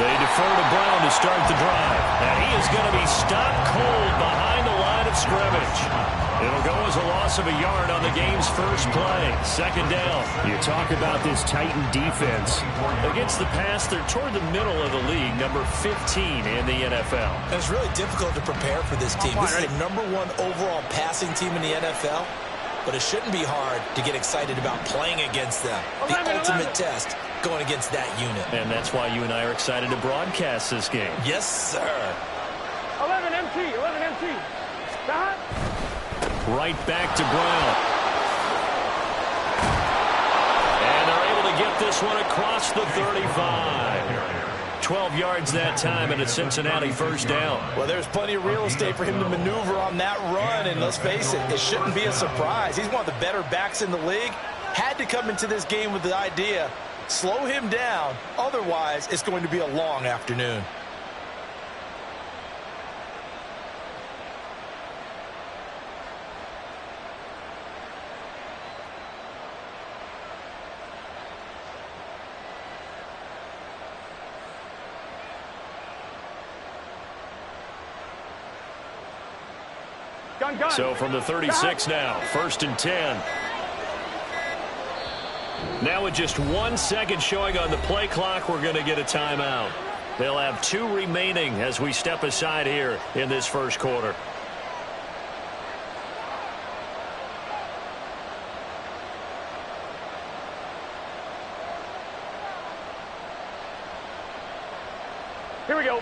They defer to Brown to start the drive. And he is going to be stopped cold behind the line of scrimmage. It'll go as a loss of a yard on the game's first play. Second down. You talk about this Titan defense. Against the pass, they're toward the middle of the league, number 15 in the NFL. And it's really difficult to prepare for this team. This is the #1 overall passing team in the NFL. But it shouldn't be hard to get excited about playing against them. The ultimate test going against that unit. And that's why you and I are excited to broadcast this game. Yes, sir. 11 MT, 11 MT. Stop. Right back to Brown. And they're able to get this one across the 35. 12 yards that time, and a Cincinnati first down. Well, there's plenty of real estate for him to maneuver on that run, and let's face it, it shouldn't be a surprise. He's one of the better backs in the league. Had to come into this game with the idea, slow him down, otherwise it's going to be a long afternoon. So from the 36 now, 1st and 10. Now with just 1 second showing on the play clock, we're going to get a timeout. They'll have 2 remaining as we step aside here in this first quarter. Here we go.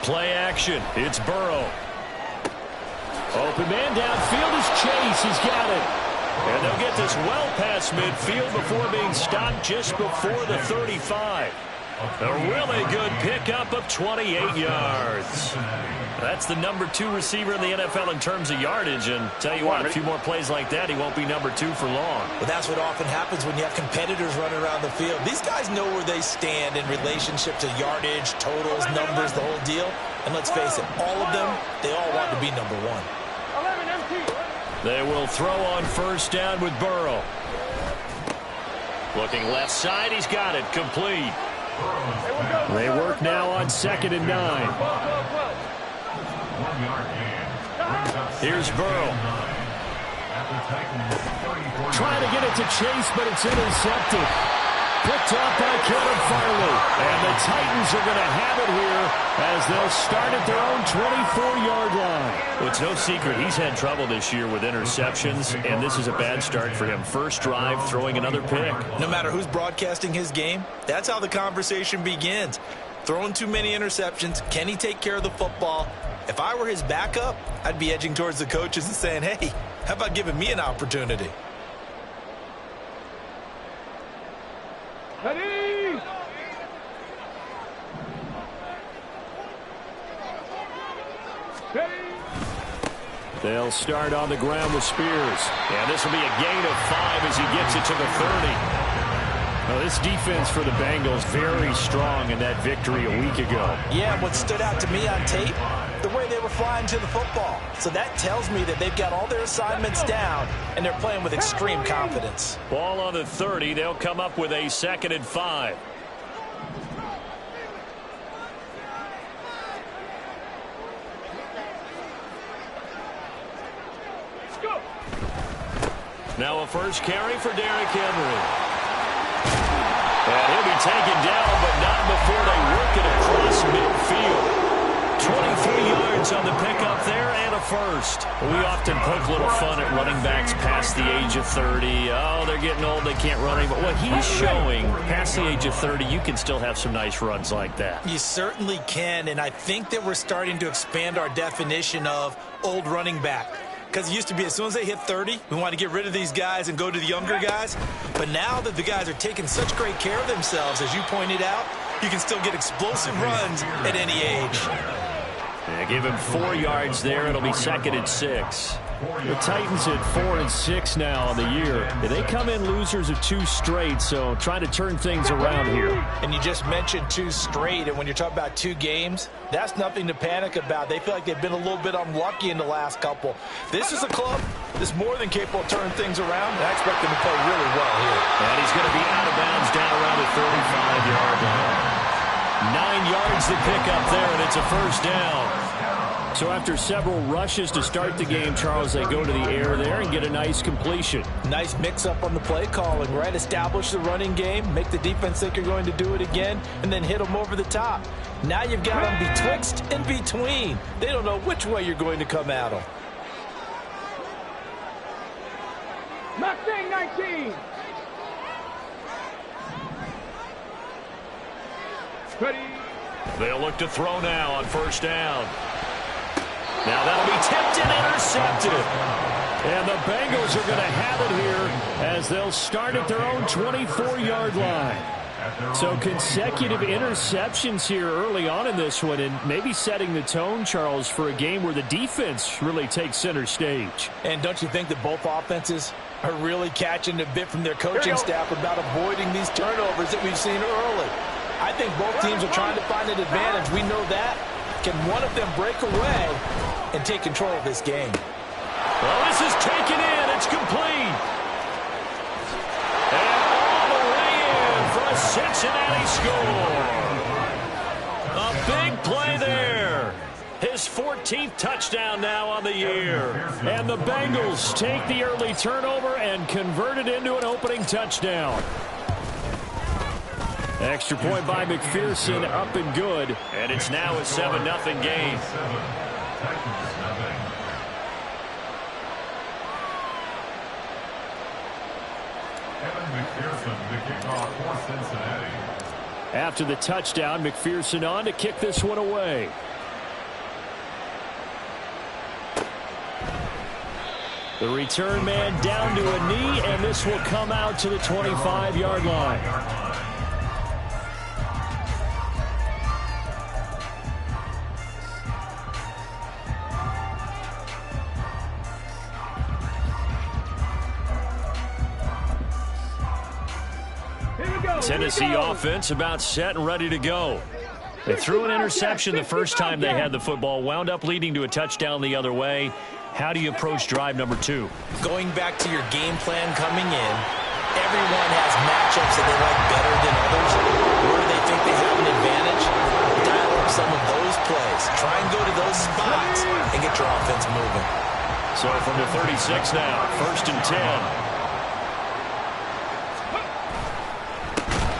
Play action. It's Burrow. Open man downfield is Chase. He's got it. And they'll get this well past midfield before being stopped just before the 35. A really good pickup of 28 yards. That's the #2 receiver in the NFL in terms of yardage. And tell you what, a few more plays like that, he won't be #2 for long. But that's what often happens when you have competitors running around the field. These guys know where they stand in relationship to yardage, totals, numbers, the whole deal. And let's face it, all of them, they all want to be #1. 11 MT. They will throw on first down with Burrow. Looking left side, he's got it, complete. They work now on 2nd and 9. Here's Burrow. Trying to get it to Chase, but it's intercepted. Picked off by Kevin Farley. And the Titans are going to have it here as they'll start at their own 24-yard line. Well, it's no secret he's had trouble this year with interceptions, and this is a bad start for him. First drive, throwing another pick. No matter who's broadcasting his game, that's how the conversation begins. Throwing too many interceptions, can he take care of the football? If I were his backup, I'd be edging towards the coaches and saying, hey, how about giving me an opportunity? Ready? They'll start on the ground with Spears. And this will be a gain of 5 as he gets it to the 30. Well, this defense for the Bengals very strong in that victory a week ago. Yeah, what stood out to me on tape, the way they were flying to the football. So that tells me that they've got all their assignments down, and they're playing with extreme confidence. Ball on the 30. They'll come up with a 2nd and 5. Now a first carry for Derrick Henry. And he'll be taken down, but not before they work it across midfield. 23 yards on the pickup there and a first. We often poke a little fun at running backs past the age of 30. Oh, they're getting old, they can't run anymore. What he's showing, past the age of 30, you can still have some nice runs like that. You certainly can, and I think that we're starting to expand our definition of old running back. Because it used to be as soon as they hit 30, we want to get rid of these guys and go to the younger guys. But now that the guys are taking such great care of themselves, as you pointed out, you can still get explosive runs at any age. Yeah, give him 4 yards there. It'll be 2nd and 6. The Titans at 4-6 now on the year. They come in losers of 2 straight, so trying to turn things around here. And you just mentioned 2 straight, and when you're talking about 2 games, that's nothing to panic about. They feel like they've been a little bit unlucky in the last couple. This is a club that's more than capable of turning things around, and I expect them to play really well here. And he's going to be out of bounds down around the 35-yard line. 9 yards to pick up there, and it's a first down. So after several rushes to start the game, Charles, they go to the air there and get a nice completion. Nice mix-up on the play calling, right? Establish the running game, make the defense think you're going to do it again, and then hit them over the top. Now you've got them betwixt and between. They don't know which way you're going to come at them. Mustang 19. Ready. They'll look to throw now on first down. Now that'll be tipped and intercepted. And the Bengals are going to have it here as they'll start at their own 24-yard line. So consecutive interceptions here early on in this one, and maybe setting the tone, Charles, for a game where the defense really takes center stage. And don't you think that both offenses are really catching a bit from their coaching staff about avoiding these turnovers that we've seen early? I think both teams are trying to find an advantage. We know that. Can one of them break away and take control of this game? Well, this is taken in. It's complete. And all the way in for a Cincinnati score. A big play there. His 14th touchdown now on the year. And the Bengals take the early turnover and convert it into an opening touchdown. Extra point by McPherson, up and good. And it's now a 7-0 game. After the touchdown, McPherson on to kick this one away. The return man down to a knee, and this will come out to the 25-yard line. Tennessee offense about set and ready to go. They threw an interception the first time they had the football, wound up leading to a touchdown the other way. How do you approach drive number 2? Going back to your game plan coming in, everyone has matchups that they like better than others. Where do they think they have an advantage? Dial up some of those plays. Try and go to those spots and get your offense moving. So from the 36 now, 1st and 10.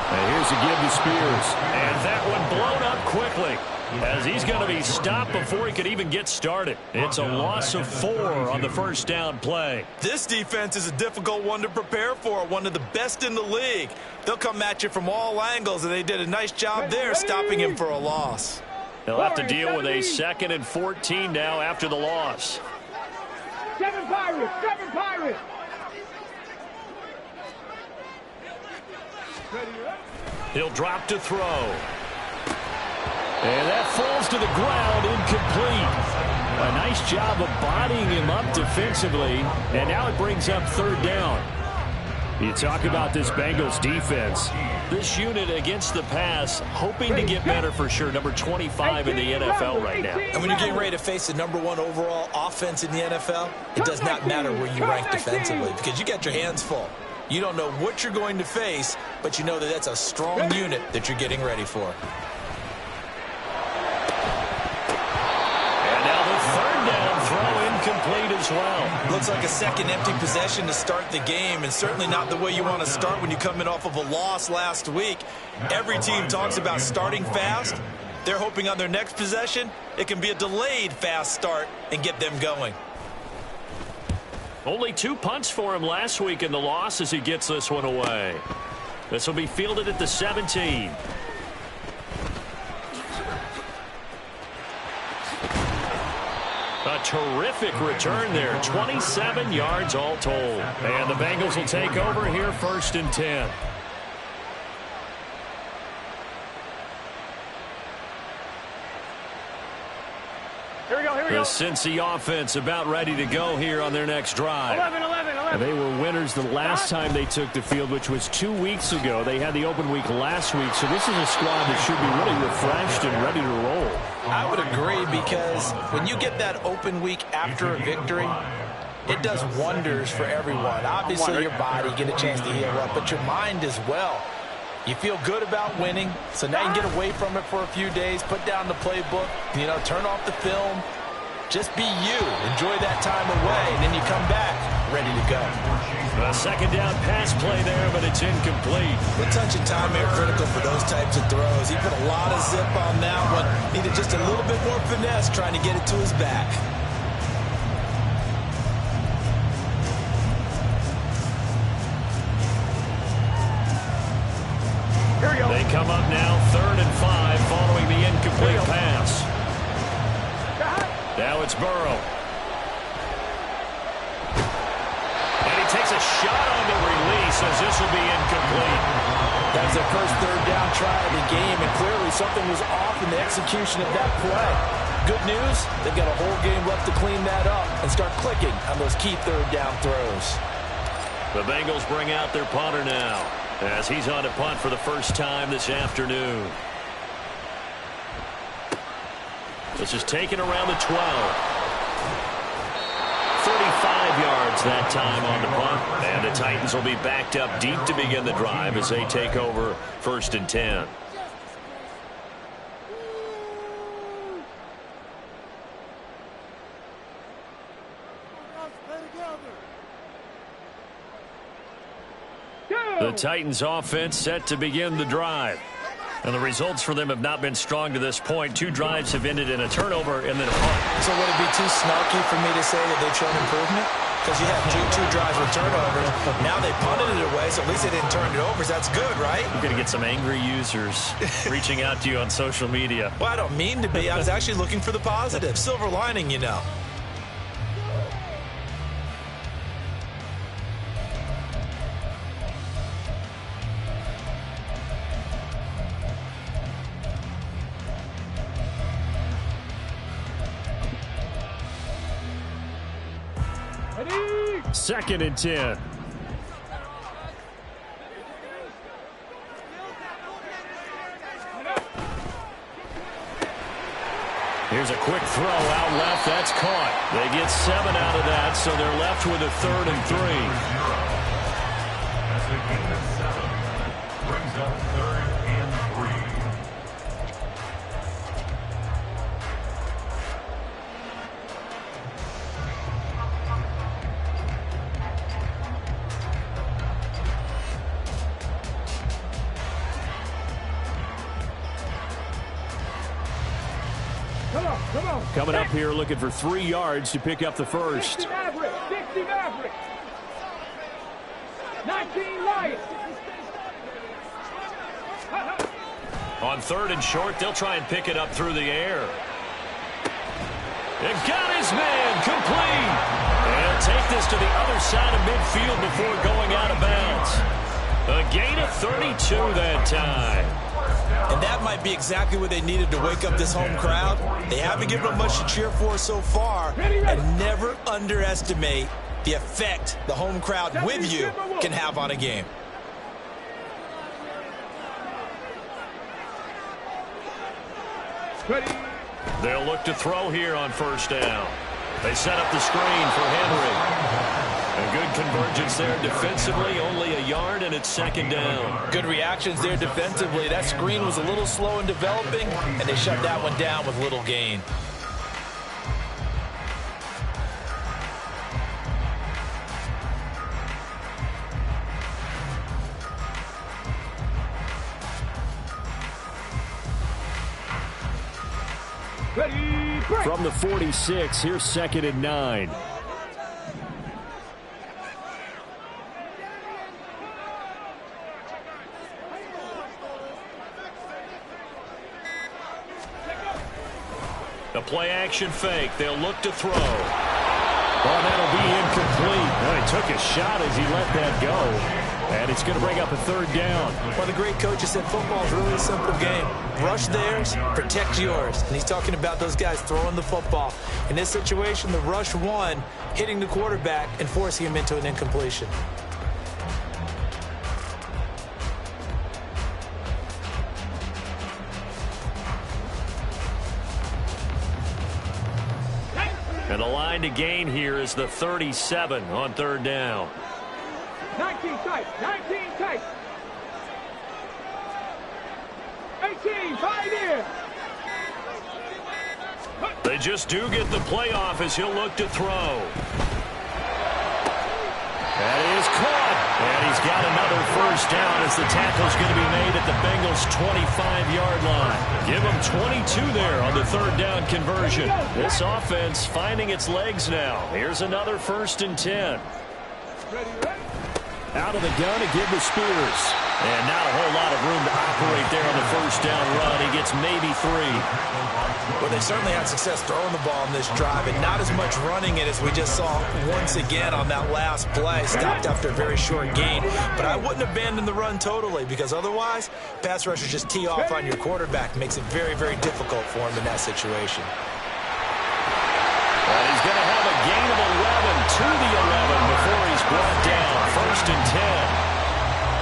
Here's a give to Spears. And that one blown up quickly as he's going to be stopped before he could even get started. It's a loss of 4 on the first down play. This defense is a difficult one to prepare for, one of the best in the league. They'll come at you from all angles, and they did a nice job there stopping him for a loss. They'll have to deal with a 2nd and 14 now after the loss. 7 Pirates, 7 Pirates. He'll drop to throw. And that falls to the ground, incomplete. A nice job of bodying him up defensively, and now it brings up 3rd down. You talk about this Bengals defense. This unit against the pass, hoping to get better for sure. Number 25 in the NFL right now. And when you're getting ready to face the number 1 overall offense in the NFL, it does not matter where you rank defensively because you got your hands full. You don't know what you're going to face, but you know that that's a strong unit that you're getting ready for. And now the 3rd down throw incomplete as well. Looks like a second empty possession to start the game, and certainly not the way you want to start when you come in off of a loss last week. Every team talks about starting fast. They're hoping on their next possession, it can be a delayed fast start and get them going. Only 2 punts for him last week in the loss as he gets this one away. This will be fielded at the 17. A terrific return there. 27 yards all told. And the Bengals will take over here 1st and 10. Here we go, here we The Cincy offense about ready to go here on their next drive. 11. They were winners the last time they took the field, which was 2 weeks ago. They had the open week last week, so this is a squad that should be really refreshed and ready to roll. I would agree, because when you get that open week after a victory, it does wonders for everyone. Obviously, your body, get a chance to heal up, but your mind as well. You feel good about winning, so now you can get away from it for a few days, put down the playbook, turn off the film. Just be you. Enjoy that time away, and then you come back ready to go. A second down pass play there, but it's incomplete. The touch and time are critical for those types of throws. He put a lot of zip on that one. Needed just a little bit more finesse trying to get it to his back. They come up now 3rd and 5 following the incomplete pass. Now it's Burrow. And he takes a shot on the release as this will be incomplete. That was their first 3rd down try of the game, and clearly something was off in the execution of that play. Good news, they've got a whole game left to clean that up and start clicking on those key 3rd down throws. The Bengals bring out their punter now, as he's on to punt for the first time this afternoon. This is taken around the 12. 35 yards that time on the punt. And the Titans will be backed up deep to begin the drive as they take over 1st and 10. The Titans offense set to begin the drive. And the results for them have not been strong to this point. 2 drives have ended in a turnover and then a punt. So would it be too snarky for me to say that they've shown improvement? Because you have two drives with turnovers. Now they punted it away, so at least they didn't turn it over. So that's good, right? You're going to get some angry users reaching out to you on social media. Well, I don't mean to be. I was actually looking for the positive. Silver lining, Second and 10. Here's a quick throw out left. That's caught. They get 7 out of that, so they're left with a 3rd and 3. That's a gain of 7. Brings up 3rd and 3. Coming up here looking for 3 yards to pick up the first. 60 Maverick. 19 Lions. On 3rd and short, they'll try and pick it up through the air. And got his man complete. And he'll take this to the other side of midfield before going out of bounds. A gain of 32 that time. And that might be exactly what they needed to wake up this home crowd. They haven't given them much to cheer for so far. And never underestimate the effect the home crowd with you can have on a game. They'll look to throw here on 1st down. They set up the screen for Henry. A good convergence there defensively, only a yard, and it's 2nd down. Good reactions there defensively. That screen was a little slow in developing, and they shut that one down with little gain. From the 46, here's 2nd and 9. A play-action fake. They'll look to throw. Oh, that'll be incomplete. Well, he took a shot as he let that go. And it's going to bring up a third down. Well, the great coach has said football is really a simple game. Rush theirs, protect yours. And he's talking about those guys throwing the football. In this situation, the rush won, hitting the quarterback and forcing him into an incompletion. And the line to gain here is the 37 on third down. 19 tight, 19 tight. 18, 5 in. They just do get the playoff as he'll look to throw. That is caught. And he's got another first down as the tackle's going to be made at the Bengals' 25-yard line. Give them 22 there on the third down conversion. This offense finding its legs now. Here's another 1st and 10. Ready. Out of the gun to give to Spears. And not a whole lot of room to operate there on the first down run. He gets maybe 3. Well, they certainly had success throwing the ball in this drive, and not as much running it as we just saw once again on that last play. Stopped after a very short gain. But I wouldn't abandon the run totally, because otherwise, pass rushers just tee off on your quarterback. Makes it very, very difficult for him in that situation. And he's going to have a gain of 11 to the 11 before he's brought down. 1st and 10.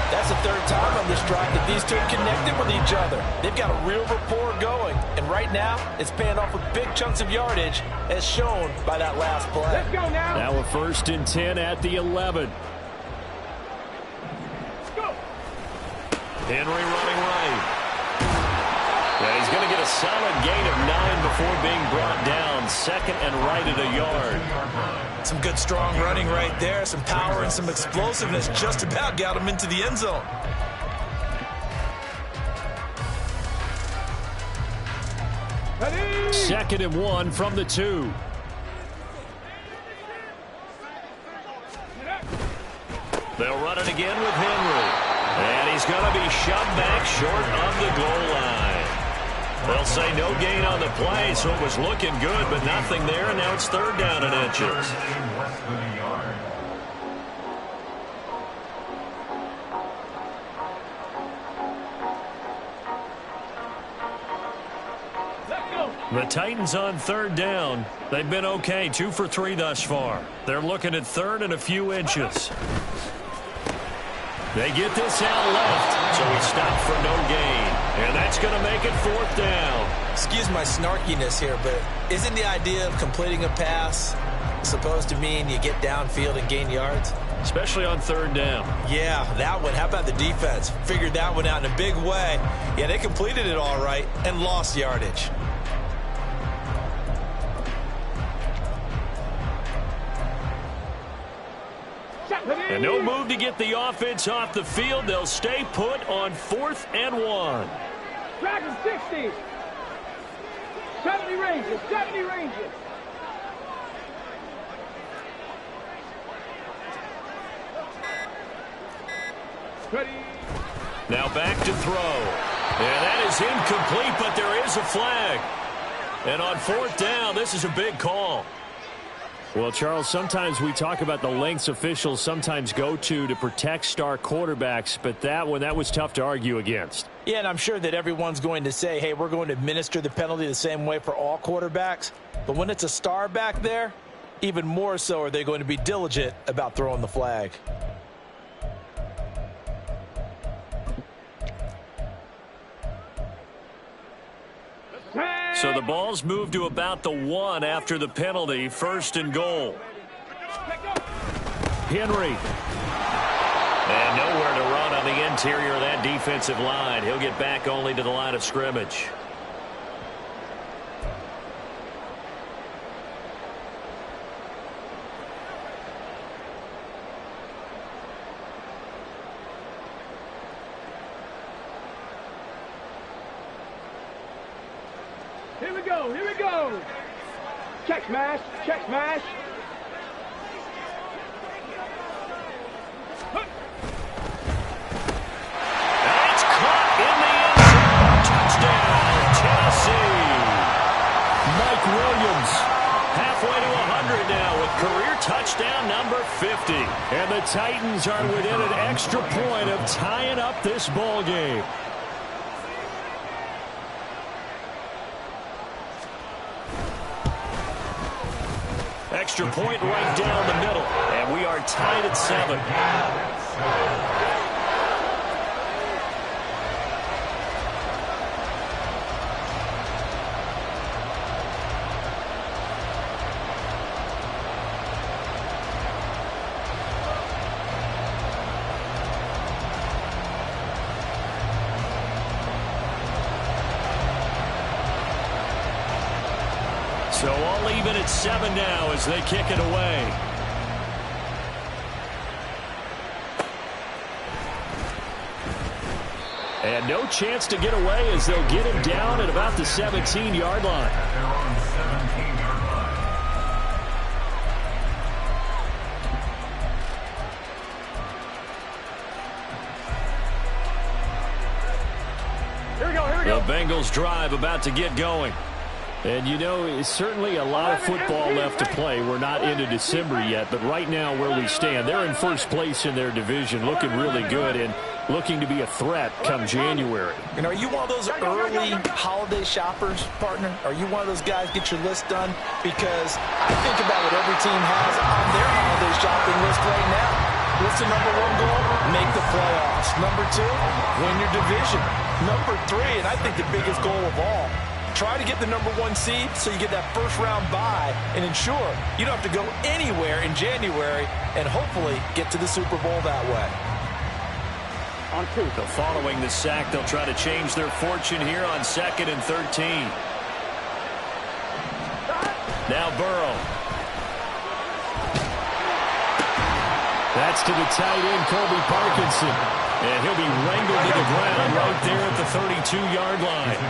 That's the third time on this drive that these two have connected with each other. They've got a real rapport going, and right now it's paying off with big chunks of yardage, as shown by that last play. Let's go now. Now a 1st and 10 at the 11. Go. Henry running right. Yeah, he's going to get a solid gain of 9 before being brought down. 2nd and right at a yard. Some good strong running right there. Some power and some explosiveness just about got him into the end zone. Ready. 2nd and 1 from the 2. They'll run it again with Henry. And he's going to be shoved back short of the goal line. They'll say no gain on the play, so it was looking good, but nothing there, and now it's 3rd down and inches. The Titans on 3rd down. They've been okay, 2 for 3 thus far. They're looking at 3rd and a few inches. They get this out left, so he stopped for no gain. And that's going to make it 4th down. Excuse my snarkiness here, but isn't the idea of completing a pass supposed to mean you get downfield and gain yards? Especially on 3rd down. Yeah, that one. How about the defense? Figured that one out in a big way. Yeah, they completed it all right and lost yardage. And no move to get the offense off the field. They'll stay put on 4th and 1. Dragon 60. 70 ranges, 70 ranges. Ready. Now back to throw. And that is incomplete, but there is a flag. And on 4th down, this is a big call. Well, Charles, sometimes we talk about the lengths officials sometimes go to protect star quarterbacks, but that was tough to argue against. Yeah, and I'm sure that everyone's going to say, hey, we're going to administer the penalty the same way for all quarterbacks. But when it's a star back there, even more so are they going to be diligent about throwing the flag. So the ball's moved to about the 1 after the penalty. 1st and goal. Henry. And nowhere to run on the interior of that defensive line. He'll get back only to the line of scrimmage. Here we go, here we go. Check smash, check smash. That's caught in the end zone. Touchdown, Tennessee. Mike Williams, halfway to 100 right now with career touchdown number 50. And the Titans are within an extra point of tying up this ball game. Extra point right down the middle. And we are tied at 7. So all even at 7 now as they kick it away. And no chance to get away as they'll get him down at about the 17-yard line. They're on 17-yard line. Here we go, here we go. The Bengals drive about to get going. And, you know, it's certainly a lot of football left to play. We're not into December yet, but right now where we stand, they're in first place in their division, looking really good and looking to be a threat come January. And are you one of those early holiday shoppers, partner? Are you one of those guys get your list done? Because I think about what every team has on their holiday shopping list right now. What's the number 1 goal? Make the playoffs. Number 2, win your division. Number 3, and I think the biggest goal of all, try to get the number 1 seed so you get that first-round bye and ensure you don't have to go anywhere in January and hopefully get to the Super Bowl that way. On 2. So following the sack, they'll try to change their fortune here on 2nd and 13. Now Burrow. That's to the tight end, Colby Parkinson. And he'll be wrangled to the ground right there at the 32-yard line.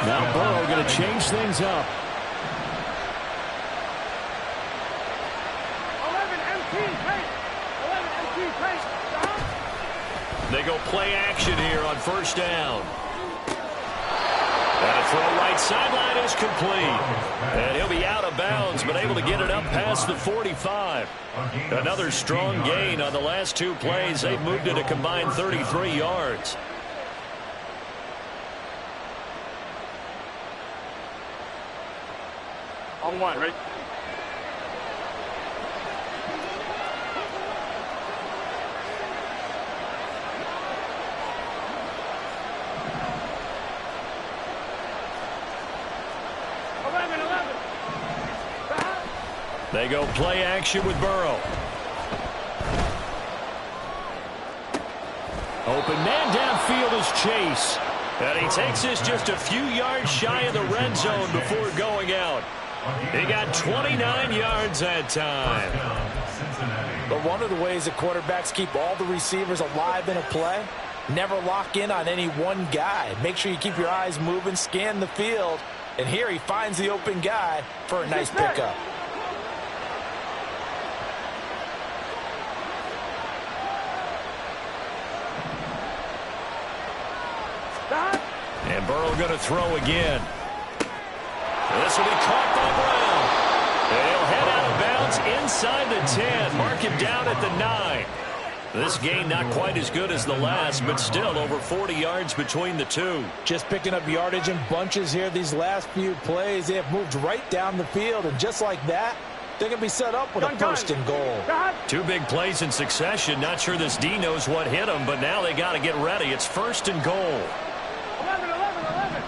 Now Burrow going to change things up. 11 MT, pace. 11 MT, pace. Down. They go play action here on first down. And a throw right sideline is complete. And he'll be out of bounds, but able to get it up past the 45. Another strong gain on the last 2 plays. They've moved it a combined 33 yards. On 1, right? They go play action with Burrow. Open man downfield is Chase. And he takes this just a few yards shy of the red zone before going out. He got 29 yards that time. But one of the ways that quarterbacks keep all the receivers alive in a play, never lock in on any one guy. Make sure you keep your eyes moving, scan the field. And here he finds the open guy for a nice pickup. And Burrow going to throw again. This will be caught by Brown. And he'll head out of bounds inside the 10. Mark him down at the 9. This gain not quite as good as the last, but still over 40 yards between the two. Just picking up yardage in bunches here these last few plays. They have moved right down the field, and just like that, they're going to be set up with a first and goal. 2 big plays in succession. Not sure this D knows what hit him, but now they got to get ready. It's first and goal. 11, 11, 11.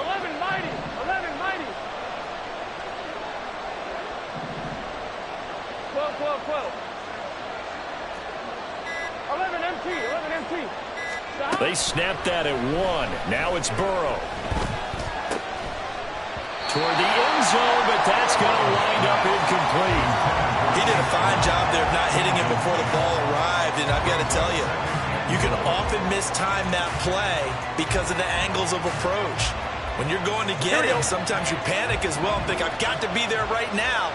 11 mighty. 11 mighty. 12, 12, 12. 11 MT. 11 MT. They snapped that at 1. Now it's Burrow. Toward the end zone, but that's going to wind up incomplete. He did a fine job there of not hitting it before the ball arrived, and I've got to tell you, you can often mistime that play because of the angles of approach. When you're going to get him, sometimes you panic as well and think, I've got to be there right now.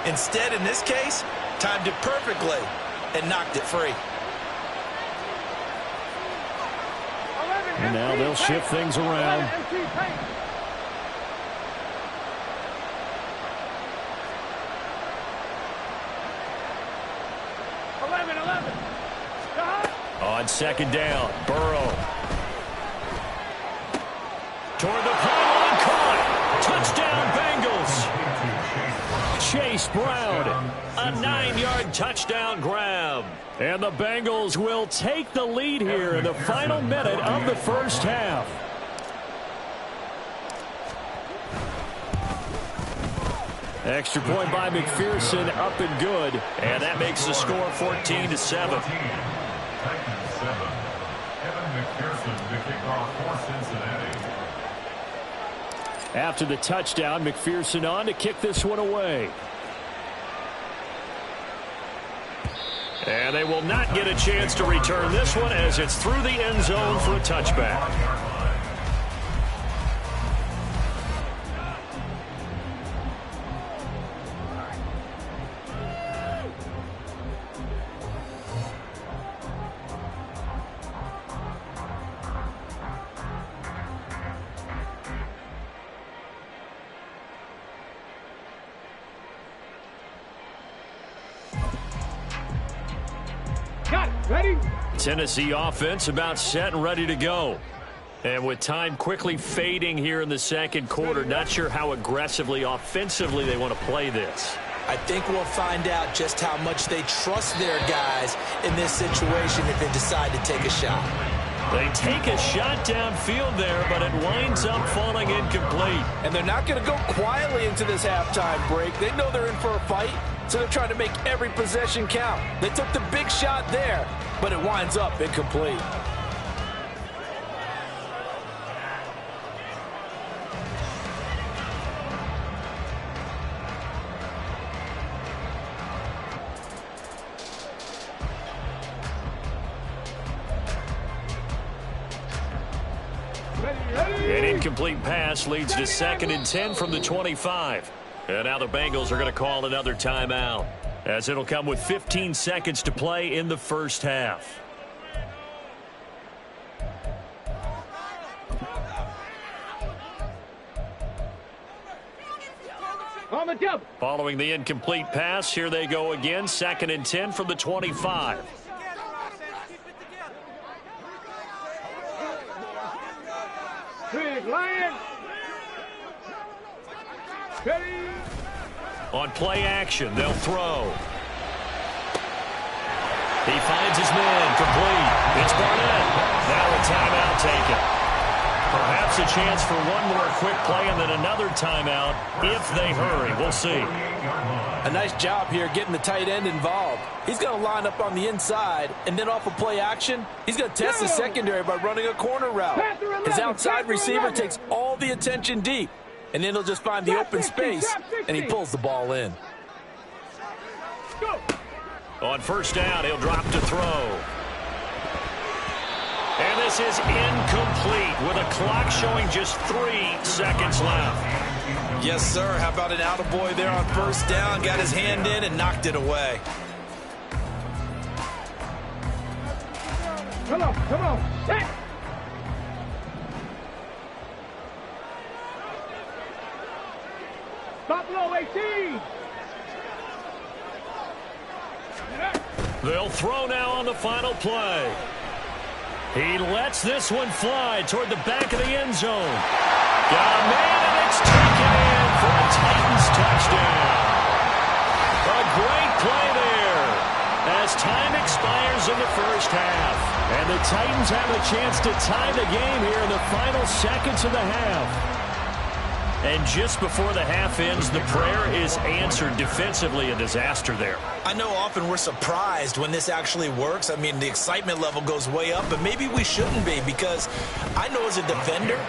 Instead, in this case, timed it perfectly and knocked it free. 11 And now they'll shift things around. On second down, Burrow. Toward the pylon, caught. Touchdown, Bengals. Chase Brown, a 9-yard touchdown grab. And the Bengals will take the lead here in the final minute of the first half. Extra point by McPherson, up and good. And that makes the score 14-7. After the touchdown, McPherson on to kick this one away. And they will not get a chance to return this one as it's through the end zone for a touchback. Ready? Tennessee offense about set and ready to go. And with time quickly fading here in the second quarter, not sure how aggressively, offensively they want to play this. I think we'll find out just how much they trust their guys in this situation if they decide to take a shot. They take a shot downfield there, but it winds up falling incomplete. And they're not going to go quietly into this halftime break. They know they're in for a fight, so they're trying to make every possession count. They took the big shot there, but it winds up incomplete. An incomplete pass leads to 2nd and 10 from the 25. And now the Bengals are going to call another timeout, as it'll come with 15 seconds to play in the first half. On the jump. Following the incomplete pass, here they go again. 2nd and 10 from the 25. Big Lion. Ready. On play action, they'll throw. He finds his man, complete. It's Barnett. Now a timeout taken. Perhaps a chance for one more quick play and then another timeout if they hurry. We'll see. A nice job here getting the tight end involved. He's going to line up on the inside, and then off of play action, he's going to test the secondary by running a corner route. His outside receiver takes all the attention deep, and then he'll just find the open space, and he pulls the ball in. On first down, he'll drop to throw. And this is incomplete with a clock showing just 3 seconds left. Yes, sir. How about an attaboy there on first down? Got his hand in and knocked it away. Come on. Set. Stop low, 18. They'll throw now on the final play. He lets this one fly toward the back of the end zone. Got a man, and it's taken in for a Titans touchdown. A great play there as time expires in the first half. And the Titans have a chance to tie the game here in the final seconds of the half. And just before the half ends, the prayer is answered. Defensively, a disaster there. I know often we're surprised when this actually works. I mean, the excitement level goes way up, but maybe we shouldn't be, because I know as a defender,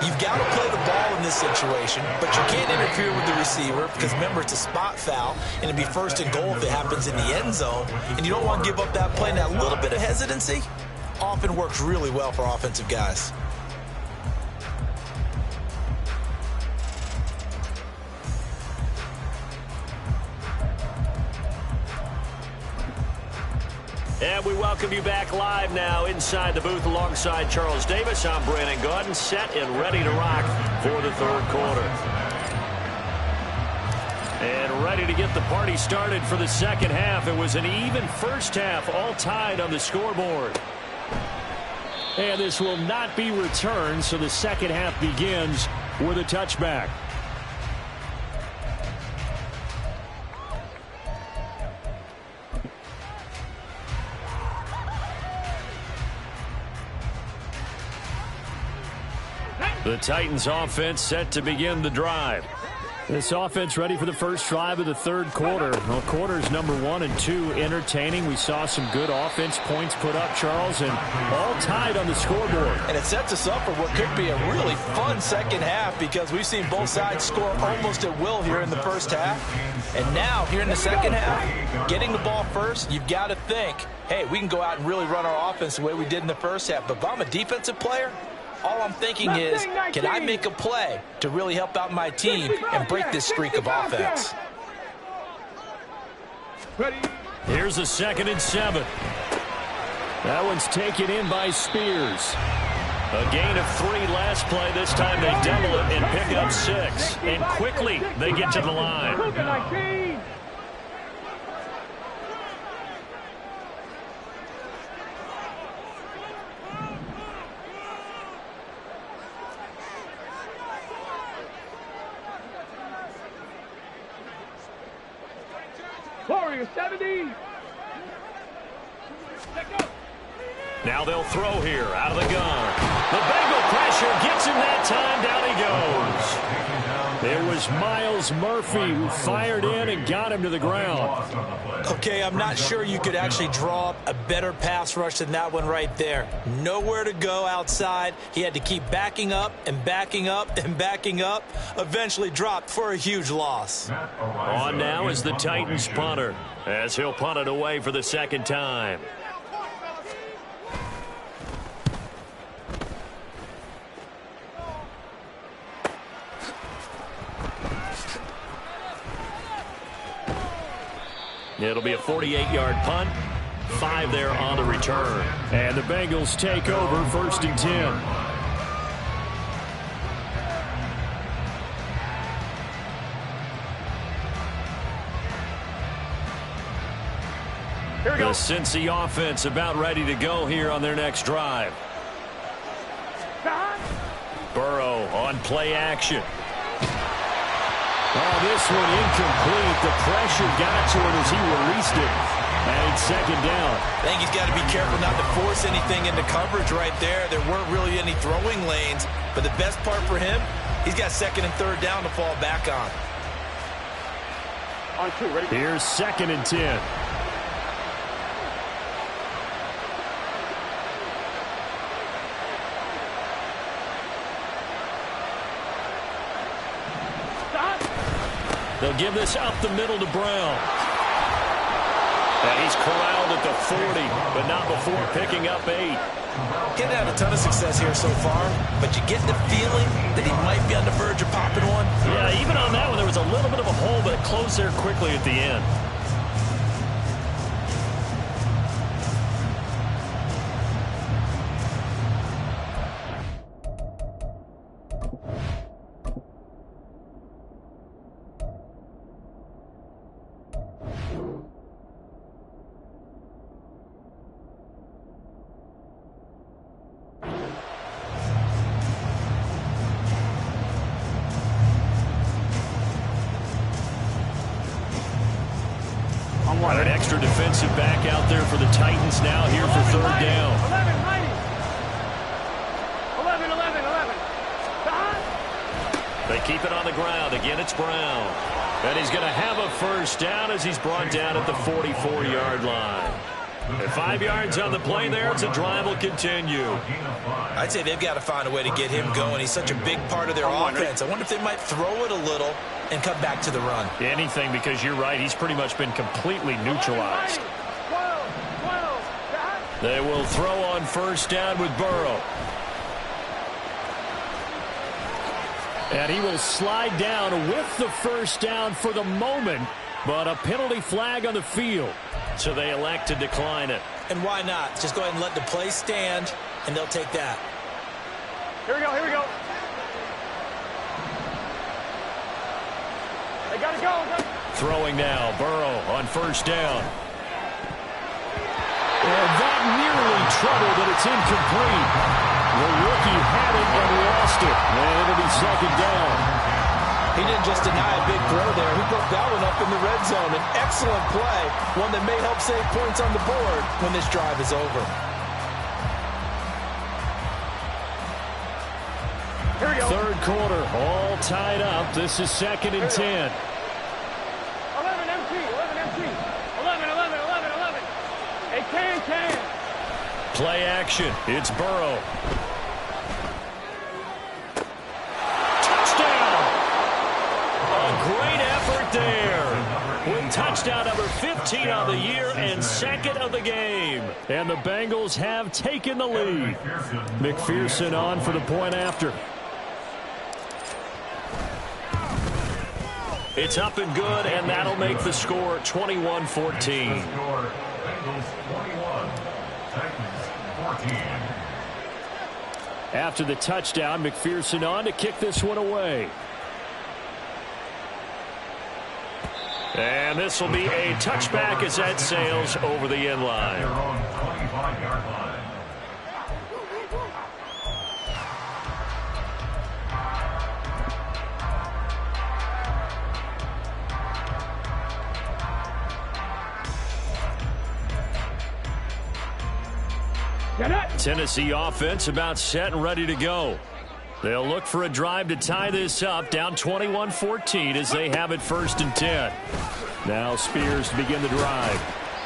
you've got to play the ball in this situation, but you can't interfere with the receiver because, remember, it's a spot foul, and it'd be 1st and goal if it happens in the end zone, and you don't want to give up that play. And that little bit of hesitancy often works really well for offensive guys. And we welcome you back live now inside the booth alongside Charles Davis. I'm Brandon Gaudin, set and ready to rock for the third quarter. And ready to get the party started for the second half. It was an even first half, all tied on the scoreboard. And this will not be returned, so the second half begins with a touchback. The Titans offense set to begin the drive. This offense ready for the first drive of the third quarter. Well, quarters number 1 and 2 entertaining. We saw some good offense points put up, Charles, and all tied on the scoreboard. And it sets us up for what could be a really fun second half because we've seen both sides score almost at will here in the first half. And now, here in the second half, getting the ball first, you've got to think, hey, we can go out and really run our offense the way we did in the first half. But if I'm a defensive player, all I'm thinking is, can I make a play to really help out my team and break this streak of offense? Here's a 2nd and 7. That one's taken in by Spears. A gain of 3 last play. This time they double it and pick up 6. And quickly they get to the line. Warrior 70. Now they'll throw here out of the gun. The Bengal pressure gets him that time. Down he goes. It was Miles Murphy who fired in and got him to the ground. Okay, I'm not sure you could actually draw up a better pass rush than that one right there. Nowhere to go outside. He had to keep backing up and backing up and backing up. Eventually dropped for a huge loss. On now is the Titans punter as he'll punt it away for the second time. It'll be a 48-yard punt. 5 there on the return. And the Bengals take over 1st and 10. Here we go. The Cincy offense about ready to go here on their next drive. Burrow on play action. Oh, this one incomplete. The pressure got to him as he released it. And it's 2nd down. I think he's got to be careful not to force anything into coverage right there. There weren't really any throwing lanes. But the best part for him, he's got 2nd and 3rd down to fall back on. On 2, ready? Here's 2nd and 10. They'll give this up the middle to Brown. And he's corralled at the 40, but not before picking up 8. Getting had a ton of success here so far, but you get the feeling that he might be on the verge of popping one. Yeah, even on that one, there was a little bit of a hole, but it closed there quickly at the end. An extra defensive back out there for the Titans now here for 3rd down. 11. They keep it on the ground. Again, it's Brown. And he's going to have a 1st down as he's brought down at the 44-yard line. And 5 yards on the play there. It's a drive will continue. I'd say they've got to find a way to get him going. He's such a big part of their offense. I wonder if they might throw it a little and come back to the run. Anything, because you're right. He's pretty much been completely neutralized. They will throw on 1st down with Burrow. And he will slide down with the 1st down for the moment, but a penalty flag on the field. So they elect to decline it. And why not? Just go ahead and let the play stand, and they'll take that. Here we go, here we go. They got to go. Throwing now, Burrow on first down. And that nearly troubled, but it's incomplete. The rookie had it and lost it. And it'll be second down. He didn't just deny a big throw there. He broke that one up in the red zone. An excellent play, one that may help save points on the board when this drive is over. Here we go. Third quarter, all tied up. This is 2nd and 10. 11 MT, 11 MT. 11, 11, 11, 11. Hey, can. Play action. It's Burrow. Touchdown! A great effort there. With touchdown number 15 on the year and 2nd of the game. And the Bengals have taken the lead. McPherson on for the point after. It's up and good, and that'll make the score 21-14. Bengals 21, Titans 14. After the touchdown, McPherson on to kick this one away. And this will be a touchback as that sails over the end line. They're on 25-yard line. Tennessee offense about set and ready to go. They'll look for a drive to tie this up, down 21-14 as they have it 1st and 10. Now Spears to begin the drive.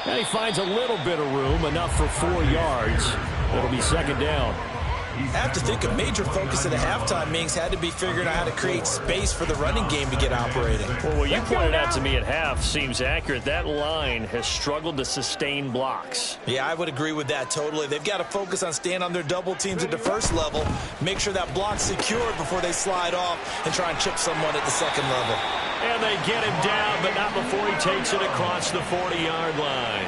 And he finds a little bit of room, enough for 4 yards. It'll be 2nd down. I have to think a major focus at the halftime meetings had to be figuring out how to create space for the running game to get operating. Well, what you pointed out to me at half seems accurate. That line has struggled to sustain blocks. Yeah, I would agree with that totally. They've got to focus on staying on their double teams at the first level, make sure that block's secured before they slide off and try and chip someone at the 2nd level. And they get him down, but not before he takes it across the 40-yard line.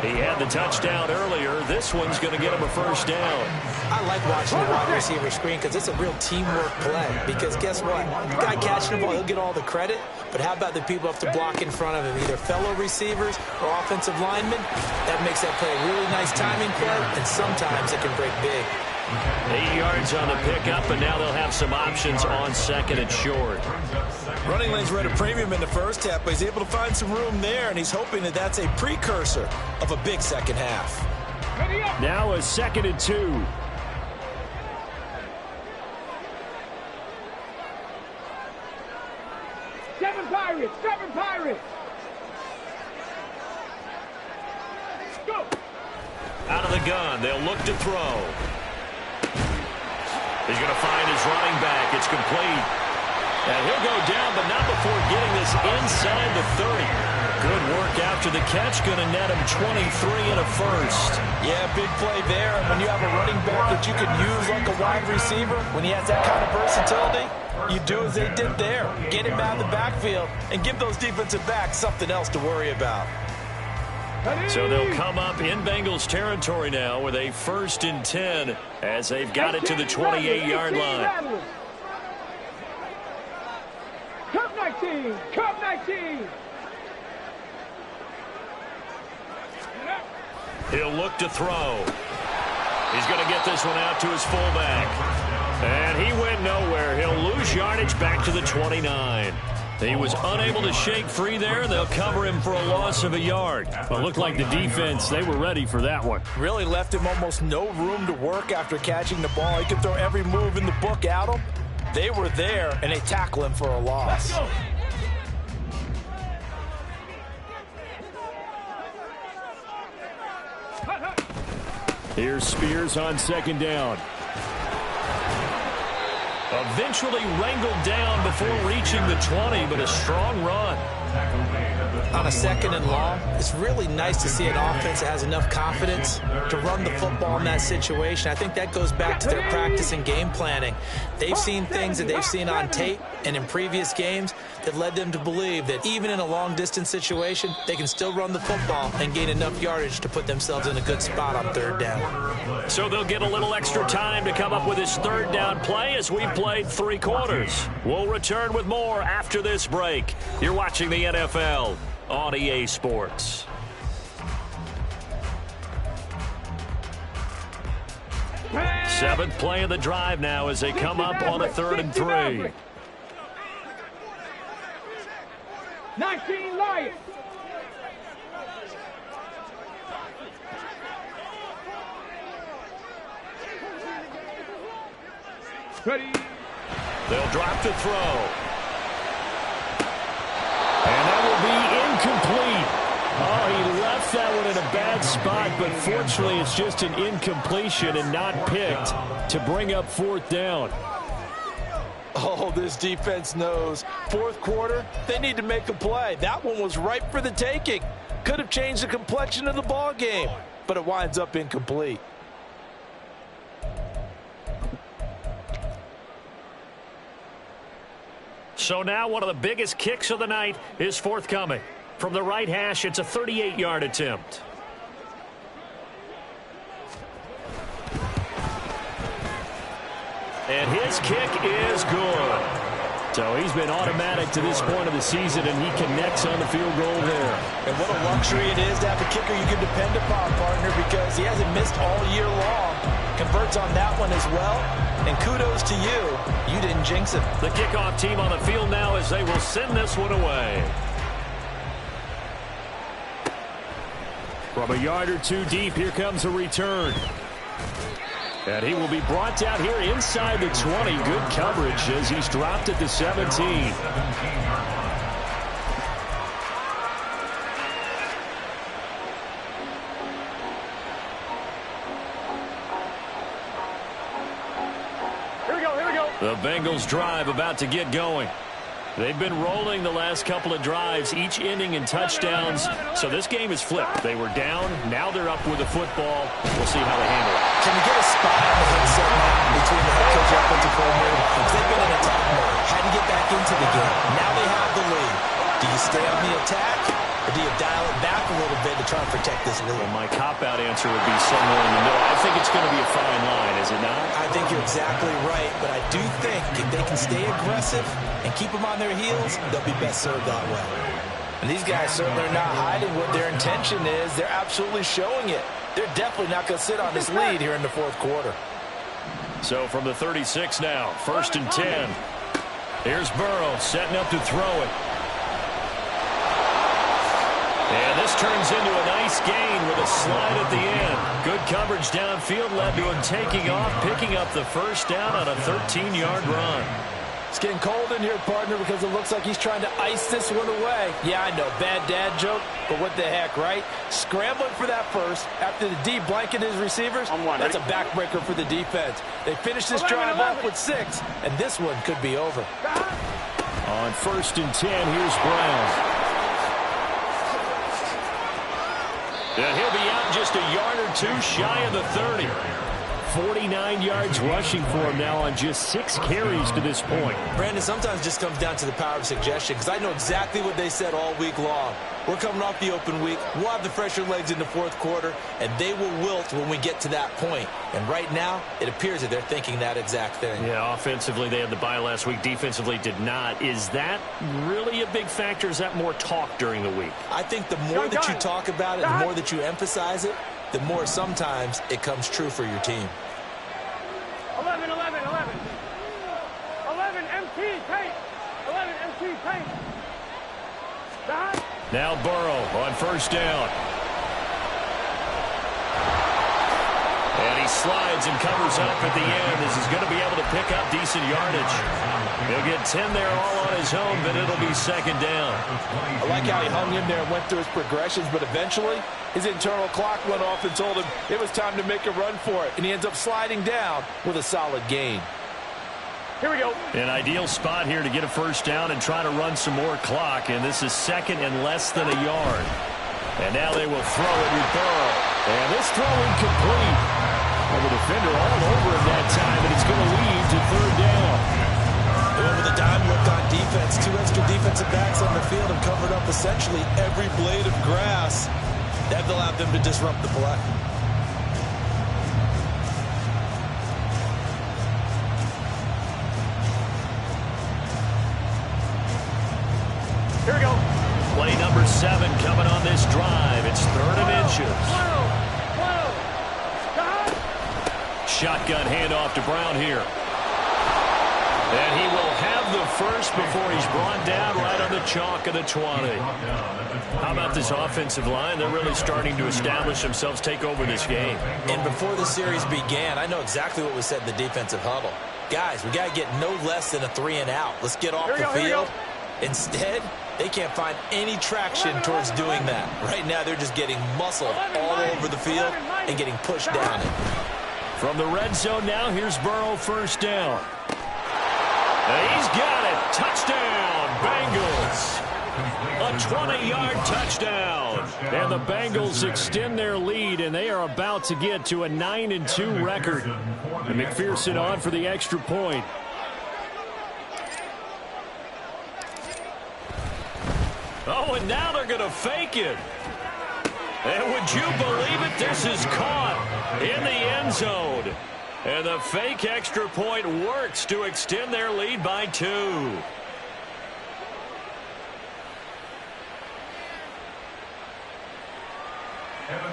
He had the touchdown earlier. This one's going to get him a 1st down. I like watching the wide receiver screen because it's a real teamwork play. Because guess what? The guy catching the ball, he'll get all the credit. But how about the people up to block in front of him, either fellow receivers or offensive linemen? That makes that play a really nice timing play, and sometimes it can break big. 8 yards on the pickup, and now they'll have some options on 2nd and short. Running lanes were at a premium in the first half, but he's able to find some room there, and he's hoping that that's a precursor of a big 2nd half. Now a 2nd and 2. Seven Pirates! Go! Out of the gun, they'll look to throw. He's going to find his running back. It's complete. And he'll go down, but not before getting this inside the 30. Good work after the catch. Going to net him 23 and a 1st. Yeah, big play there. And when you have a running back that you can use like a wide receiver, when he has that kind of versatility, you do as they did there. Get him out of the backfield and give those defensive backs something else to worry about. So they'll come up in Bengals territory now with a 1st and 10 as they've got it to the 28-yard line. Cup 19! Cup 19! He'll look to throw. He's going to get this one out to his fullback. And he went nowhere. He'll lose yardage back to the 29. He was unable to shake free there. They'll cover him for a loss of a yard. But looked like the defense, they were ready for that one. Really left him almost no room to work after catching the ball. He could throw every move in the book at him. They were there, and they tackle him for a loss. Here's Spears on 2nd down. Eventually wrangled down before reaching the 20, but a strong run. On a 2nd and long, it's really nice to see an offense that has enough confidence to run the football in that situation. I think that goes back to their practice and game planning. They've seen things that they've seen on tape and in previous games that led them to believe that even in a long-distance situation, they can still run the football and gain enough yardage to put themselves in a good spot on 3rd down. So they'll get a little extra time to come up with this 3rd down play as we played 3 quarters. We'll return with more after this break. You're watching the NFL on EA Sports. Seventh play of the drive now as they come up on a 3rd and 3. 19 Lions. Ready. They'll drop to throw. And that will be incomplete. Oh, he left that one in a bad spot, but fortunately it's just an incompletion and not picked to bring up 4th down. Oh, this defense knows. 4th quarter, they need to make a play. That one was ripe for the taking. Could have changed the complexion of the ball game, but it winds up incomplete. So now one of the biggest kicks of the night is forthcoming. From the right hash, it's a 38-yard attempt. And his kick is good. So he's been automatic to this point of the season, and he connects on the field goal there. And what a luxury it is to have a kicker you can depend upon, partner, because he hasn't missed all year long. Converts on that one as well. And kudos to you. You didn't jinx it. The kickoff team on the field now as they will send this one away. From a yard or 2 deep, here comes a return. And he will be brought down here inside the 20. Good coverage as he's dropped at the 17. Here we go. The Bengals drive about to get going. They've been rolling the last couple of drives, each inning in touchdowns. So this game is flipped. They were down. Now they're up with the football. We'll see how they handle it. Can we get a spot on the headset now between the head coach and offensive coordinator? Because they've been in attack mode. Had to get back into the game. Now they have the lead. Do you stay on the attack, or do you dial it back a little bit to try and protect this lead? Well, my cop-out answer would be somewhere in the middle. I think it's going to be a fine line, is it not? I think you're exactly right, but I do think if they can stay aggressive and keep them on their heels, they'll be best served that way. And these guys certainly are not hiding what their intention is. They're absolutely showing it. They're definitely not going to sit on this lead here in the 4th quarter. So from the 36 now, 1st and 10. Here's Burrow setting up to throw it. And this turns into a nice gain with a slide at the end. Good coverage downfield led to him taking off, picking up the 1st down on a 13-yard run. It's getting cold in here, partner, because it looks like he's trying to ice this one away. Yeah, I know, bad dad joke, but what the heck, right? Scrambling for that first after the D blanket his receivers. That's a backbreaker for the defense. They finish this drive off with 6, and this one could be over. On 1st and 10, here's Brown. And he'll be out just a yard or 2 shy of the 30. 49 yards rushing for him now on just 6 carries to this point. Brandon, sometimes it just comes down to the power of suggestion, because I know exactly what they said all week long. We're coming off the open week. We'll have the fresher legs in the 4th quarter, and they will wilt when we get to that point. And right now, it appears that they're thinking that exact thing. Yeah, offensively, they had the bye last week. Defensively, did not. Is that really a big factor? Is that more talk during the week? I think the more that you talk about it, the more that you emphasize it, the more sometimes it comes true for your team. 11 MT paint. 11 MT paint. Now Burrow on 1st down. And he slides and covers up at the end as he's going to be able to pick up decent yardage. He'll get 10 there all on his own, but it'll be 2nd down. I like how he hung in there and went through his progressions, but eventually his internal clock went off and told him it was time to make a run for it, and he ends up sliding down with a solid gain. Here we go. An ideal spot here to get a first down and try to run some more clock, and this is second and less than a yard. And now they will throw it with Burrow. And this throw incomplete. And the defender all over him that time, and it's going to lead to third down. And with a dime look on defense, 2 extra defensive backs on the field have covered up essentially every blade of grass. That allowed them to disrupt the play. Here we go. Play number 7 coming on this drive. It's 3rd and inches. Shotgun handoff to Brown here. And he will have the first before he's brought down right on the chalk of the 20. How about this offensive line? They're really starting to establish themselves, take over this game. And before the series began, I know exactly what we said in the defensive huddle. Guys, we got to get no less than a 3 and out. Let's get off the field. Instead, they can't find any traction towards doing that. Right now, they're just getting muscled all over the field and getting pushed down it. From the red zone now, here's Burrow, first down. He's got it. Touchdown, Bengals. A 20-yard touchdown. And the Bengals extend their lead, and they are about to get to a 9-2 record. And McPherson on for the extra point. Oh, and now they're going to fake it. And would you believe it? This is caught in the end zone. And the fake extra point works to extend their lead by 2. Evan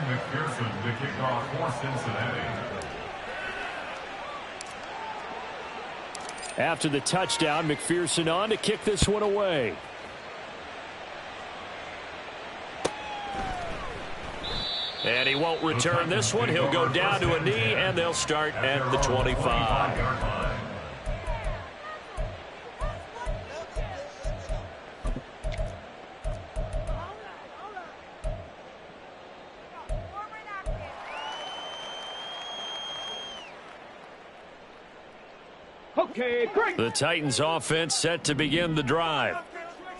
McPherson to kick off for Cincinnati. After the touchdown, McPherson on to kick this one away. And he won't return this one. He'll go down to a knee, and they'll start at the 25. Okay, great. The Titans offense set to begin the drive.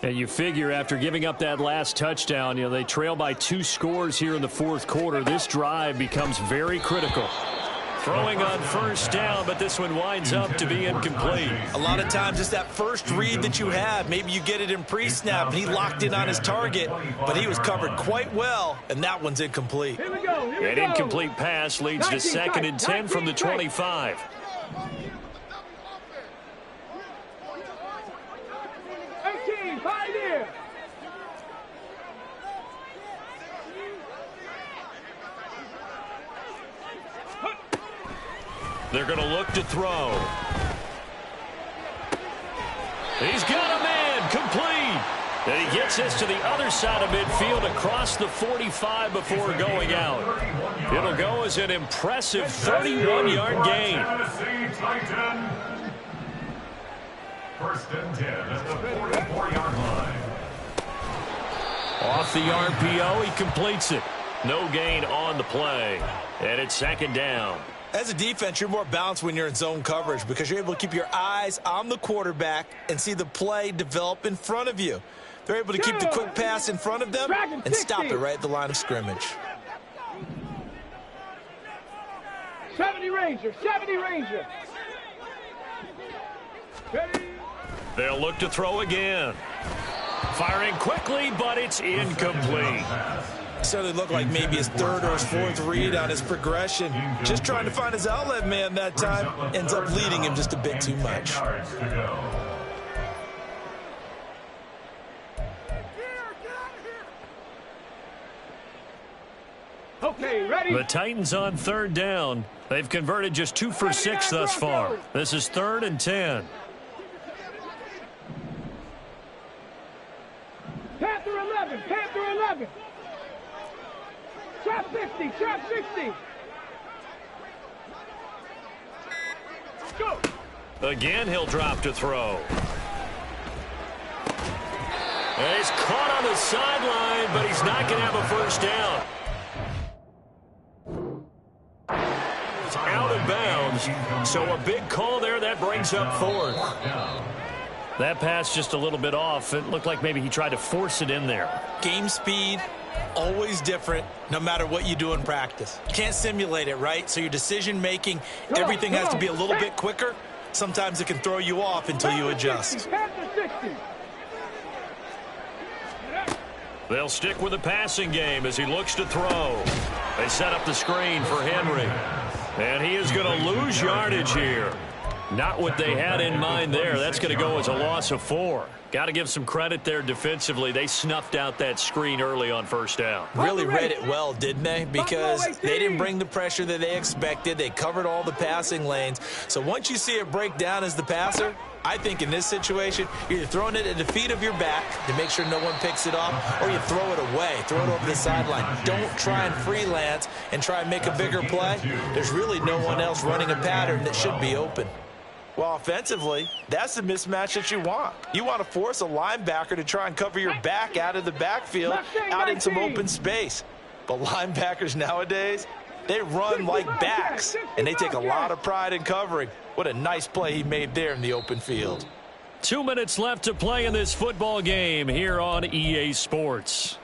And you figure after giving up that last touchdown, they trail by 2 scores here in the 4th quarter. This drive becomes very critical. Throwing on first down, but this one winds up to be incomplete. A lot of times, just that first read that you have, maybe you get it in pre-snap, and he locked in on his target, but he was covered quite well, and that one's incomplete. Here we go. Here we An go. incomplete pass leads to 2nd and 10 from the 25. 18, pioneer. They're going to look to throw. He's got a man, complete. And he gets this to the other side of midfield across the 45 before going out. It'll go as an impressive 31-yard gain. Tennessee Titan. 1st and 10 at the 44-yard line. Off the RPO, he completes it. No gain on the play. And it's 2nd down. As a defense, you're more balanced when you're in zone coverage because you're able to keep your eyes on the quarterback and see the play develop in front of you. They're able to keep the quick pass in front of them and stop it right at the line of scrimmage. 70 Ranger, 70 Ranger. Ready? They'll look to throw again. Firing quickly, but it's incomplete. Certainly looked like maybe his 3rd or his 4th read on his progression. Just trying to find his outlet man that time. Ends up leading him just a bit too much. Okay, ready? The Titans on 3rd down. They've converted just 2 for 6 thus far. This is 3rd and 10. Panther 11, Panther 11. Trap 60, trap 60. Go. Again, he'll drop to throw. And he's caught on the sideline, but he's not going to have a first down. It's out of bounds. So a big call there. That brings up fourth. That pass just a little bit off. It looked like maybe he tried to force it in there. Game speed, always different, no matter what you do in practice. You can't simulate it, right? So your decision-making, everything has to be a little bit quicker. Sometimes it can throw you off until you adjust. They'll stick with the passing game as he looks to throw. They set up the screen for Henry. And he is going to lose yardage here. Not what they had in mind there. That's going to go as a loss of 4. Got to give some credit there defensively. They snuffed out that screen early on first down. Really read it well, didn't they? Because they didn't bring the pressure that they expected. They covered all the passing lanes. So once you see it break down as the passer, I think in this situation, you're either throwing it at the feet of your back to make sure no one picks it off, or you throw it away, throw it over the sideline. Don't try and freelance and try and make a bigger play. There's really no one else running a pattern that should be open. Well, offensively, that's the mismatch that you want. You want to force a linebacker to try and cover your back out of the backfield, out in some open space. But linebackers nowadays, they run like backs, and they take a lot of pride in covering. What a nice play he made there in the open field. 2 minutes left to play in this football game here on EA Sports.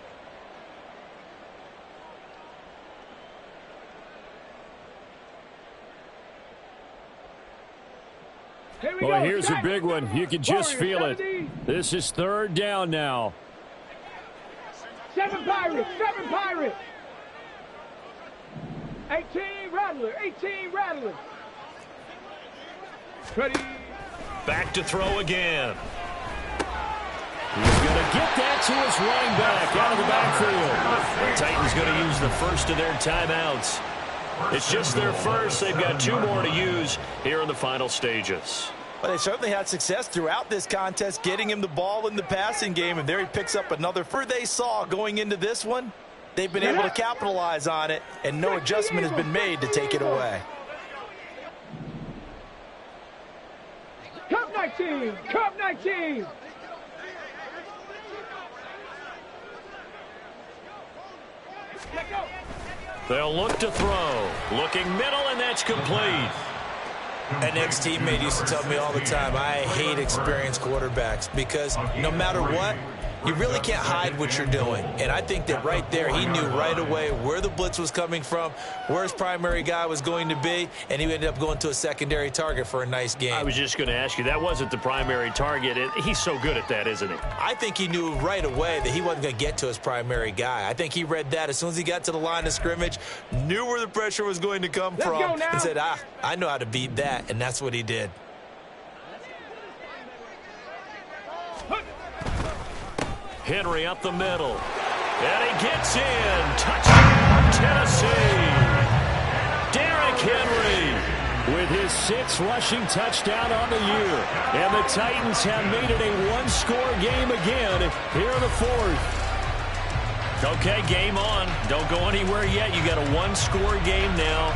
Well, here's a big one. You can just feel it. This is 3rd down now. 7 Pirates, 7 Pirates. 18 Rattler, 18 Rattler. Ready. Back to throw again. He's going to get that to his running back out of the backfield. The Titans going to use the first of their timeouts. It's just their first. They've got 2 more to use here in the final stages. Well, they certainly had success throughout this contest, getting him the ball in the passing game, and there he picks up another. For they saw going into this one, they've been able to capitalize on it, and no adjustment has been made to take it away. Cup 19, Cup 19. Let go. They'll look to throw. Looking middle, and that's complete. An ex-teammate used to tell me all the time, I hate experienced quarterbacks because no matter what, you really can't hide what you're doing. And I think that right there, he knew right away where the blitz was coming from, where his primary guy was going to be, and he ended up going to a secondary target for a nice game. I was just going to ask you, that wasn't the primary target. He's so good at that, isn't he? I think he knew right away that he wasn't going to get to his primary guy. I think he read that as soon as he got to the line of scrimmage, knew where the pressure was going to come from, and said, I know how to beat that, and that's what he did. Henry up the middle. And he gets in. Touchdown, Tennessee. Derrick Henry with his 6th rushing touchdown on the year. And the Titans have made it a 1-score game again here in the 4th. Okay, game on. Don't go anywhere yet. You got a 1-score game now.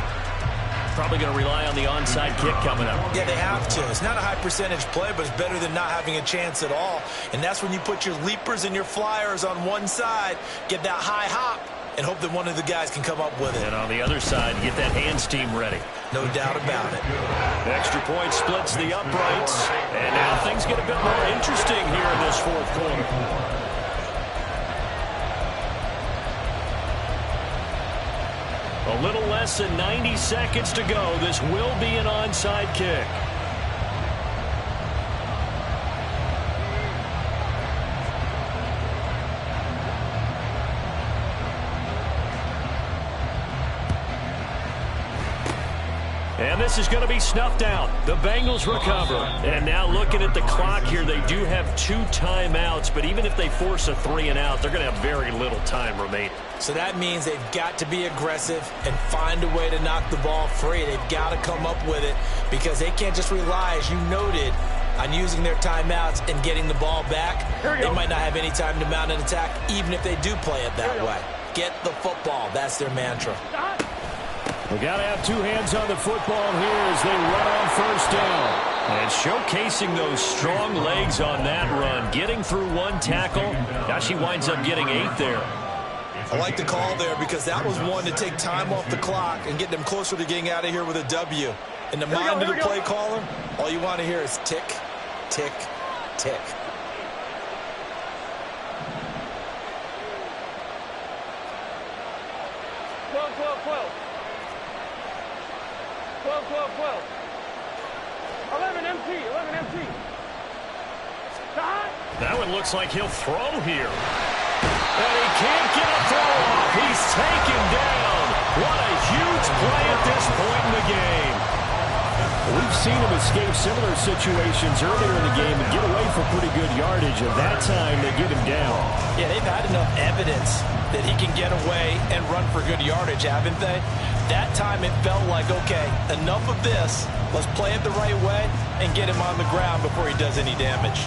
Probably going to rely on the onside kick coming up. Yeah, they have to. It's not a high percentage play, but it's better than not having a chance at all. And that's when you put your leapers and your flyers on one side, get that high hop, and hope that one of the guys can come up with it. And on the other side, get that hands team ready. No doubt about it. Extra point splits the uprights. And now things get a bit more interesting here in this 4th quarter. A little less than 90 seconds to go. This will be an onside kick. And this is going to be snuffed out. The Bengals recover. And now looking at the clock here, they do have 2 timeouts, but even if they force a 3-and-out, they're going to have very little time remaining. So that means they've got to be aggressive and find a way to knock the ball free. They've got to come up with it because they can't just rely, as you noted, on using their timeouts and getting the ball back. They might not have any time to mount an attack, even if they do play it that way. Get the football. That's their mantra. We got to have 2 hands on the football here as they run on 1st down. And showcasing those strong legs on that run. Getting through 1 tackle. Now she winds up getting 8 there. I like the call there because that was one to take time off the clock and get them closer to getting out of here with a W. In the mind of the play caller, all you want to hear is tick, tick, tick. That one looks like he'll throw here. And he can't get a throw off. He's taken down. What a huge play at this point in the game. We've seen him escape similar situations earlier in the game and get away for pretty good yardage, and that time they get him down. Yeah, they've had enough evidence that he can get away and run for good yardage, haven't they? That time it felt like, okay, enough of this. Let's play it the right way and get him on the ground before he does any damage.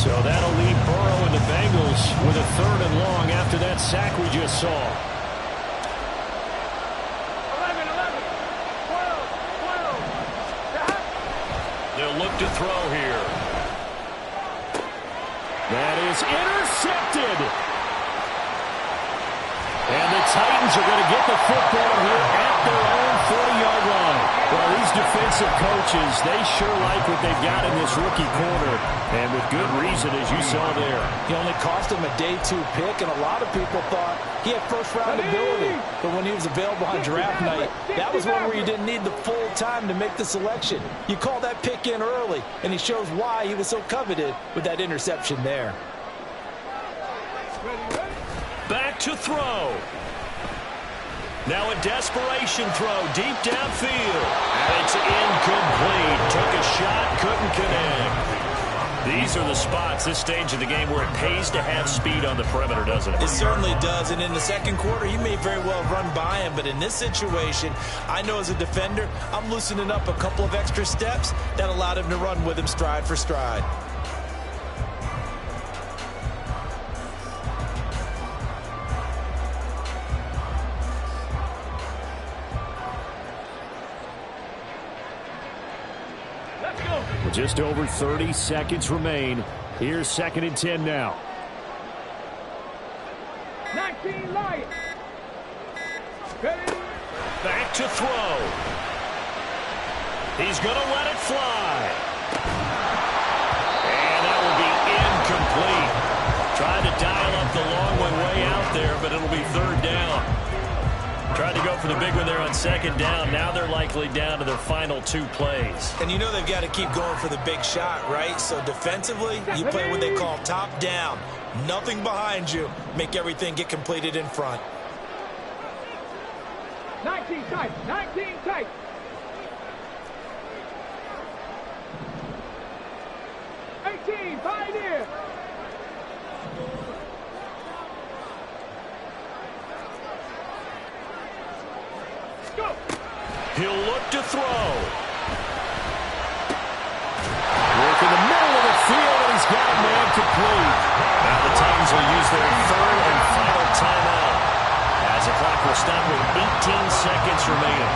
So that'll leave Burrow and the Bengals with a 3rd and long after that sack we just saw. 11, 12, 12. They'll look to throw here. That is intercepted. And the Titans are going to get the football here at their own 40-yard line. Well, these defensive coaches, they sure like what they've got in this rookie corner. And with good reason, as you saw there. He only cost him a day 2 pick, and a lot of people thought he had first-round ability. But when he was available on draft night, that was one where you didn't need the full time to make the selection. You call that pick in early, and he shows why he was so coveted with that interception there. Back to throw. Now a desperation throw deep downfield. It's incomplete. Took a shot, couldn't connect. These are the spots, this stage of the game, where it pays to have speed on the perimeter, doesn't it? It certainly does, and in the second quarter, he may very well run by him, but in this situation, I know as a defender, I'm loosening up a couple of extra steps that allowed him to run with him stride for stride. Just over 30 seconds remain. Here's 2nd and 10 now. 19 Lions. Ready? Back to throw. He's going to let it fly. And that will be incomplete. Tried to dial up the long one way out there, but it'll be 3rd down. Tried to go for the big one there on 2nd down. Now they're likely down to their final 2 plays. And you know they've got to keep going for the big shot, right? So defensively, you play what they call top down. Nothing behind you. Make everything get completed in front. 19 tight. 19 tight. 18 Pioneer. Go. He'll look to throw. Work in the middle of the field, and he's got a man complete. Now the Titans will use their 3rd and final timeout, as the clock will stop with 18 seconds remaining.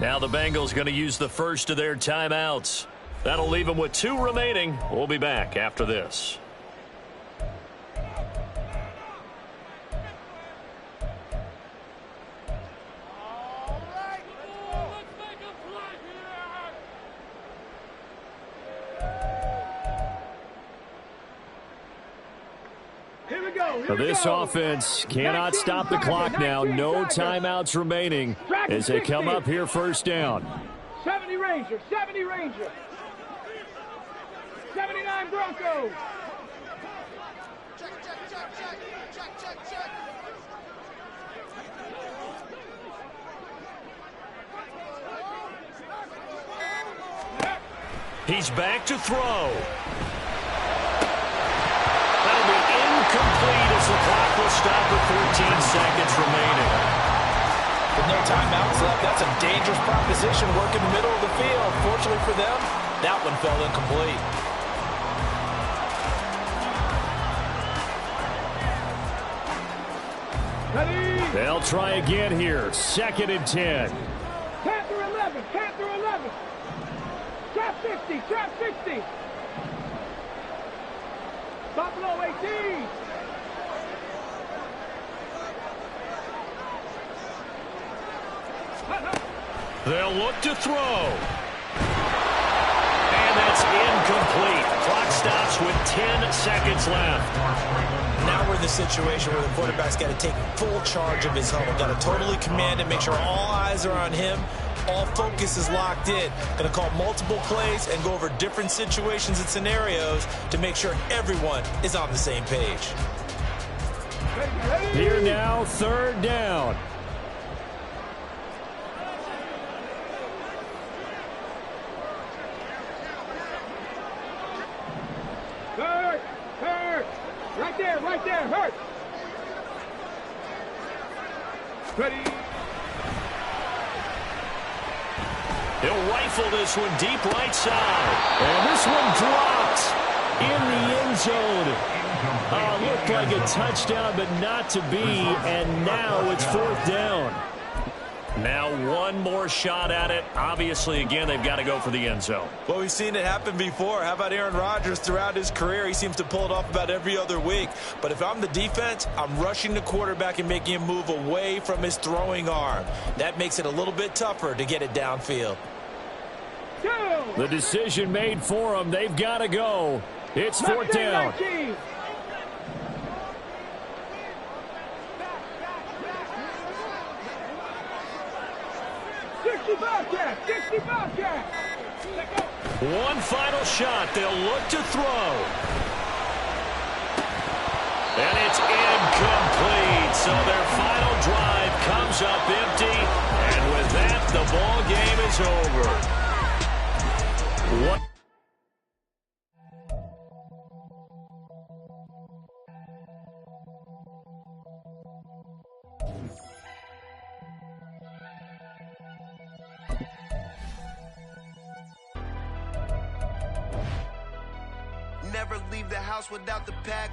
Now the Bengals going to use the first of their timeouts. That'll leave them with 2 remaining. We'll be back after this. This offense cannot stop the clock now. No timeouts remaining as they come up here 1st down. 70 Ranger, 70 Ranger. 79 Broncos. He's back to throw. That'll be incomplete as the clock will stop with 14 seconds remaining. With no timeouts left, that's a dangerous proposition. Work in the middle of the field. Fortunately for them, that one fell incomplete. They'll try again here. 2nd and 10. Panther 11, Panther 11. Trap 60, trap 60. Buffalo 18. They'll look to throw. And that's incomplete. Clock stops with 10 seconds left. Now we're in the situation where the quarterback's got to take full charge of his huddle. Got to totally command it, make sure all eyes are on him. All focus is locked in. Going to call multiple plays and go over different situations and scenarios to make sure everyone is on the same page. Here now, 3rd down. Hurt. Right there, hurt. Ready. He'll rifle this one deep right side. And this one dropped in the end zone. Looked like a touchdown, but not to be. And now it's 4th down. Now one more shot at it. Obviously, again, they've got to go for the end zone. Well, we've seen it happen before. How about Aaron Rodgers throughout his career? He seems to pull it off about every other week. But if I'm the defense, I'm rushing the quarterback and making him move away from his throwing arm. That makes it a little bit tougher to get it downfield. The decision made for them. They've got to go. It's 4th down. 60 Bobcat. One final shot. They'll look to throw. And it's incomplete. So their final drive comes up empty. And with that, the ball game is over. What? Never leave the house without the pack.